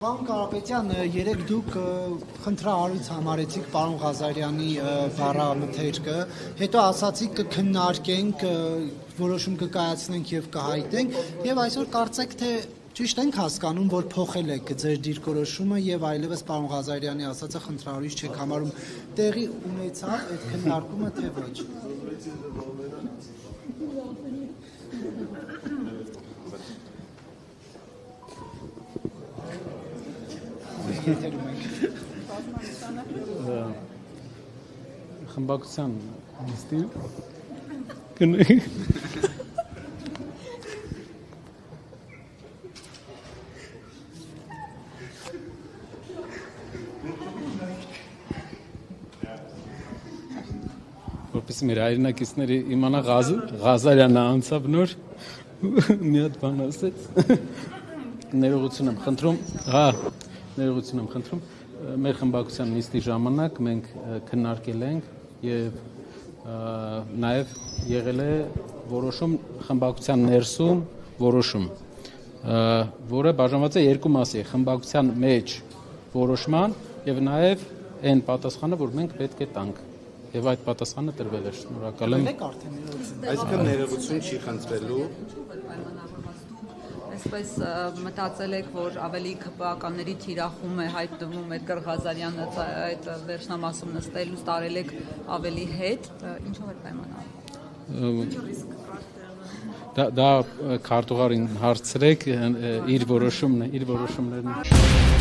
Պարոն Կարապետյան, երեք դուք խնդրահարույց համարեցիք պարոն Ղազարյանի բառամթերքը, հետո ասացիք կքննարկենք, որոշում կկայացնենք եւ կհայտենք, եւ այսօր կարծեք թե ճիշտ ենք հասկանում, որ փոխել եք ձեր դիրքորոշումը եւ այլևս պարոն Ղազարյանի ասածը խնդրահարույց չեք համարում, տեղի ունեցավ այդ քննարկումը թե ոչ։ Խմբակցության նիստի կնի որպես մեր հայրենակիցները իմանա Ղազարյանը անցավ նոր մի հատ բան ասեց ներողություն եմ խնդրում մեր խմբակցության նիստի ժամանակ մենք քննարկել ենք եւ նաեւ եղել է որոշում խմբակցության ներսում որոշում որը բաժանված է երկու մասի խմբակցության մեջ որոշման եւ նաեւ այն պատասխանը որ մենք պետք է տանք եւ այդ պատասխանը տրվել է շնորհակալ եմ այսինքն ներողություն չի խնդրելու Այսպես մտածել եք, որ ավելի ԿՊԱ-ականների թիրախում է հայտնվում Էդգար Ղազարյանը այդ վերջնամասում նստելուց տարել եք ավելի հետ, ինչով է պայմանավորվում։ Դա քարտուղարին հարցրեք, իր որոշումներն